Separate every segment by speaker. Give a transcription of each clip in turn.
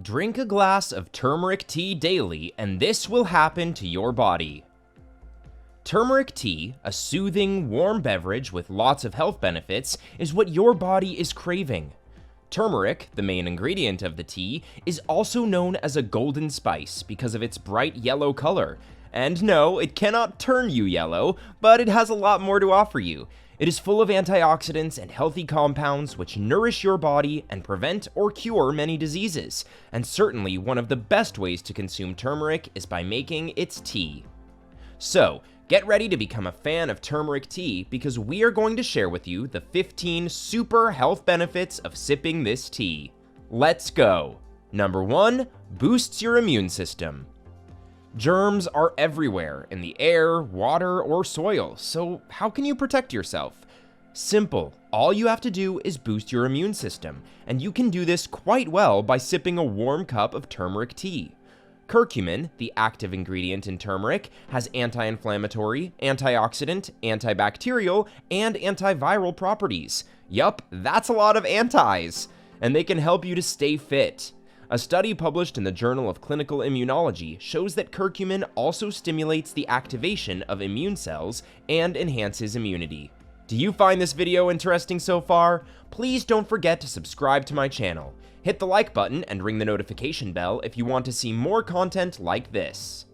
Speaker 1: Drink a glass of turmeric tea daily, and this will happen to your body. Turmeric tea, a soothing, warm beverage with lots of health benefits, is what your body is craving. Turmeric, the main ingredient of the tea, is also known as a golden spice because of its bright yellow color. And no, it cannot turn you yellow, but it has a lot more to offer you. It is full of antioxidants and healthy compounds which nourish your body and prevent or cure many diseases. And certainly one of the best ways to consume turmeric is by making its tea. So, get ready to become a fan of turmeric tea because we are going to share with you the 15 super health benefits of sipping this tea. Let's go. Number 1, boosts your immune system. Germs are everywhere in the air, water, or soil, so how can you protect yourself? Simple. All you have to do is boost your immune system, and you can do this quite well by sipping a warm cup of turmeric tea. Curcumin, the active ingredient in turmeric, has anti-inflammatory, antioxidant, antibacterial, and antiviral properties. Yup, that's a lot of antis, and they can help you to stay fit. A study published in the Journal of Clinical Immunology shows that curcumin also stimulates the activation of immune cells and enhances immunity. Do you find this video interesting so far? Please don't forget to subscribe to my channel. Hit the like button and ring the notification bell if you want to see more content like this.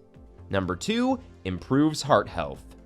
Speaker 1: Number 2, improves heart health.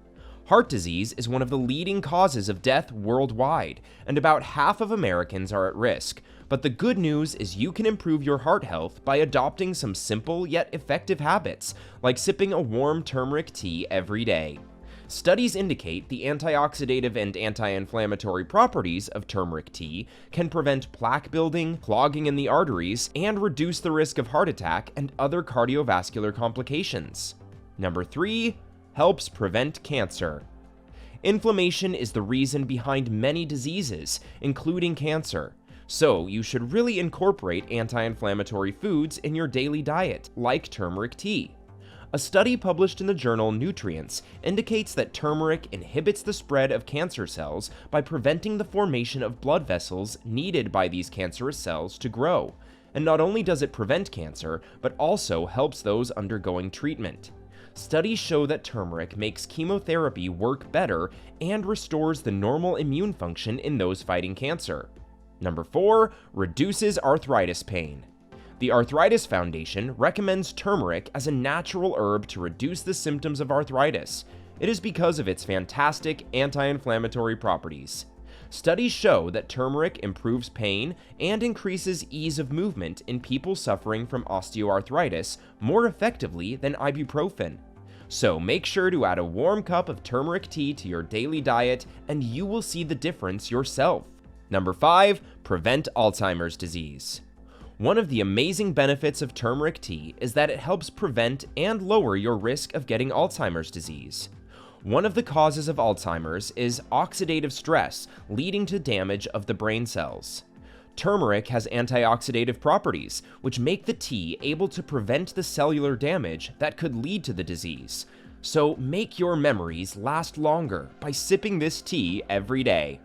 Speaker 1: Heart disease is one of the leading causes of death worldwide, and about half of Americans are at risk. But the good news is you can improve your heart health by adopting some simple yet effective habits, like sipping a warm turmeric tea every day. Studies indicate the antioxidative and anti-inflammatory properties of turmeric tea can prevent plaque building, clogging in the arteries, and reduce the risk of heart attack and other cardiovascular complications. Number 3, helps prevent cancer. Inflammation is the reason behind many diseases, including cancer. So you should really incorporate anti-inflammatory foods in your daily diet, like turmeric tea. A study published in the journal Nutrients indicates that turmeric inhibits the spread of cancer cells by preventing the formation of blood vessels needed by these cancerous cells to grow. And not only does it prevent cancer, but also helps those undergoing treatment. Studies show that turmeric makes chemotherapy work better and restores the normal immune function in those fighting cancer. Number 4, reduces arthritis pain. The Arthritis Foundation recommends turmeric as a natural herb to reduce the symptoms of arthritis. It is because of its fantastic anti-inflammatory properties. Studies show that turmeric improves pain and increases ease of movement in people suffering from osteoarthritis more effectively than ibuprofen. So make sure to add a warm cup of turmeric tea to your daily diet and you will see the difference yourself. Number 5, prevent Alzheimer's disease. One of the amazing benefits of turmeric tea is that it helps prevent and lower your risk of getting Alzheimer's disease. One of the causes of Alzheimer's is oxidative stress, leading to damage of the brain cells. Turmeric has antioxidative properties, which make the tea able to prevent the cellular damage that could lead to the disease. So make your memories last longer by sipping this tea every day.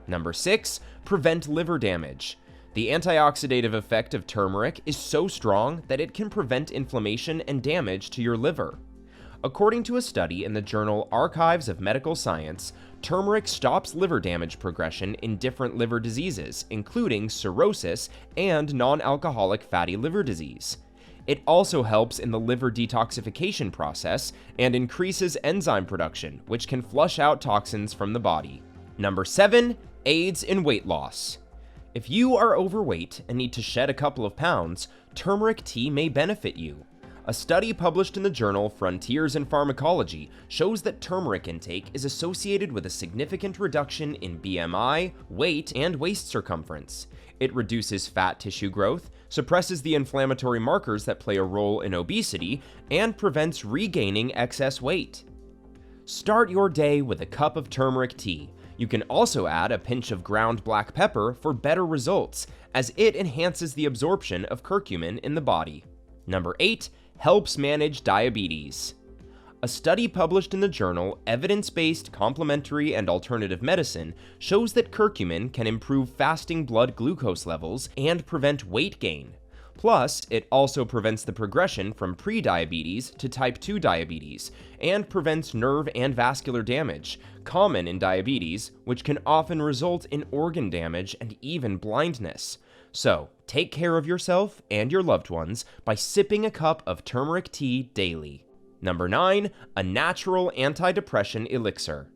Speaker 1: Number 6, prevent liver damage. The antioxidative effect of turmeric is so strong that it can prevent inflammation and damage to your liver. According to a study in the journal Archives of Medical Science, turmeric stops liver damage progression in different liver diseases, including cirrhosis and non-alcoholic fatty liver disease. It also helps in the liver detoxification process and increases enzyme production, which can flush out toxins from the body. Number 7, aids in weight loss. If you are overweight and need to shed a couple of pounds, turmeric tea may benefit you. A study published in the journal Frontiers in Pharmacology shows that turmeric intake is associated with a significant reduction in BMI, weight, and waist circumference. It reduces fat tissue growth, suppresses the inflammatory markers that play a role in obesity, and prevents regaining excess weight. Start your day with a cup of turmeric tea. You can also add a pinch of ground black pepper for better results, as it enhances the absorption of curcumin in the body. Number 8, helps manage diabetes. A study published in the journal Evidence-Based Complementary and Alternative Medicine shows that curcumin can improve fasting blood glucose levels and prevent weight gain. Plus, it also prevents the progression from pre-diabetes to type 2 diabetes, and prevents nerve and vascular damage, common in diabetes, which can often result in organ damage and even blindness. So, take care of yourself and your loved ones by sipping a cup of turmeric tea daily. Number 9, a natural antidepressant elixir.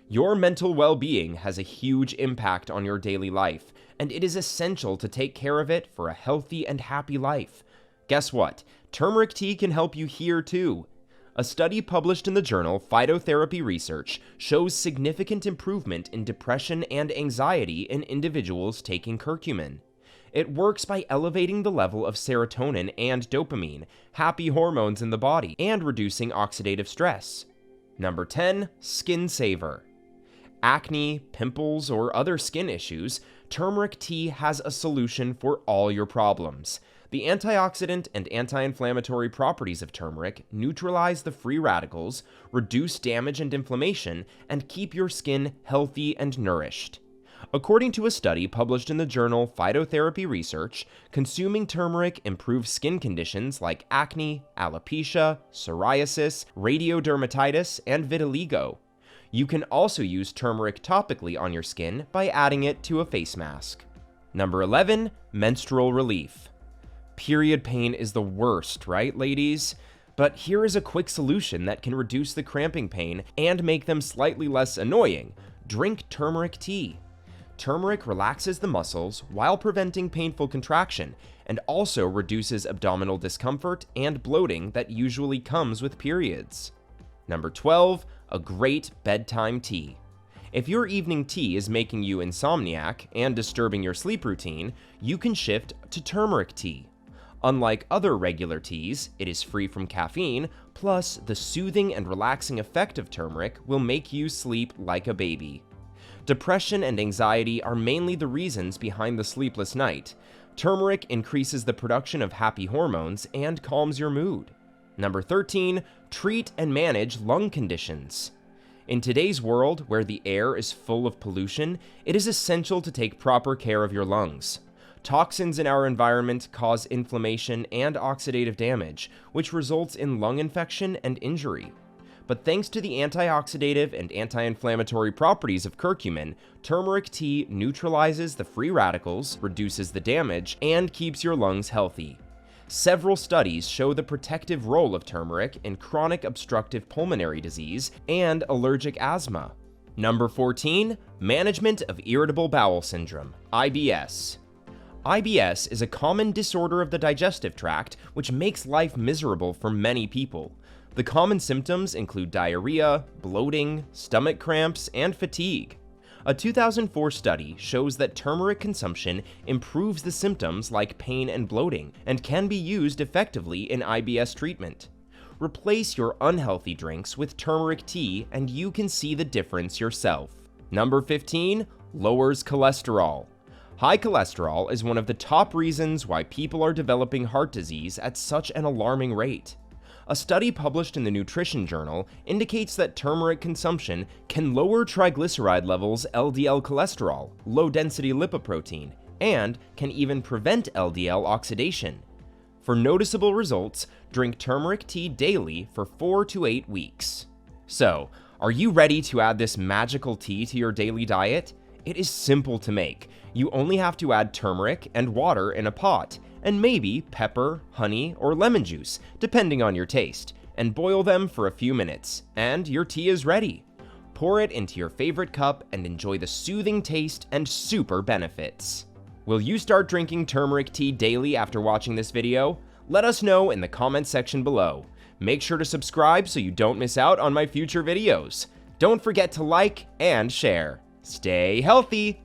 Speaker 1: Your mental well-being has a huge impact on your daily life, and it is essential to take care of it for a healthy and happy life. Guess what? Turmeric tea can help you here too. A study published in the journal Phytotherapy Research shows significant improvement in depression and anxiety in individuals taking curcumin. It works by elevating the level of serotonin and dopamine, happy hormones in the body, and reducing oxidative stress. Number 10, skin saver. Acne, pimples, or other skin issues, turmeric tea has a solution for all your problems. The antioxidant and anti-inflammatory properties of turmeric neutralize the free radicals, reduce damage and inflammation, and keep your skin healthy and nourished. According to a study published in the journal Phytotherapy Research, consuming turmeric improves skin conditions like acne, alopecia, psoriasis, radiodermatitis, and vitiligo. You can also use turmeric topically on your skin by adding it to a face mask. Number 11, menstrual relief. Period pain is the worst, right, ladies? But here is a quick solution that can reduce the cramping pain and make them slightly less annoying. Drink turmeric tea. Turmeric relaxes the muscles while preventing painful contraction, and also reduces abdominal discomfort and bloating that usually comes with periods. Number 12, a great bedtime tea. If your evening tea is making you insomniac and disturbing your sleep routine, you can shift to turmeric tea. Unlike other regular teas, it is free from caffeine, plus the soothing and relaxing effect of turmeric will make you sleep like a baby. Depression and anxiety are mainly the reasons behind the sleepless night. Turmeric increases the production of happy hormones and calms your mood. Number 13, treat and manage lung conditions. In today's world, where the air is full of pollution, it is essential to take proper care of your lungs. Toxins in our environment cause inflammation and oxidative damage, which results in lung infection and injury. But thanks to the antioxidative and anti-inflammatory properties of curcumin, turmeric tea neutralizes the free radicals, reduces the damage, and keeps your lungs healthy. Several studies show the protective role of turmeric in chronic obstructive pulmonary disease and allergic asthma. Number 14, management of irritable bowel syndrome, IBS. IBS is a common disorder of the digestive tract which makes life miserable for many people. The common symptoms include diarrhea, bloating, stomach cramps, and fatigue. A 2004 study shows that turmeric consumption improves the symptoms like pain and bloating and can be used effectively in IBS treatment. Replace your unhealthy drinks with turmeric tea and you can see the difference yourself. Number 15, lowers cholesterol. High cholesterol is one of the top reasons why people are developing heart disease at such an alarming rate. A study published in the Nutrition Journal indicates that turmeric consumption can lower triglyceride levels, LDL cholesterol, low-density lipoprotein, and can even prevent LDL oxidation. For noticeable results, drink turmeric tea daily for 4 to 8 weeks. So, are you ready to add this magical tea to your daily diet? It is simple to make. You only have to add turmeric and water in a pot, and maybe pepper, honey, or lemon juice, depending on your taste, and boil them for a few minutes, and your tea is ready. Pour it into your favorite cup and enjoy the soothing taste and super benefits. Will you start drinking turmeric tea daily after watching this video? Let us know in the comment section below. Make sure to subscribe so you don't miss out on my future videos. Don't forget to like and share. Stay healthy!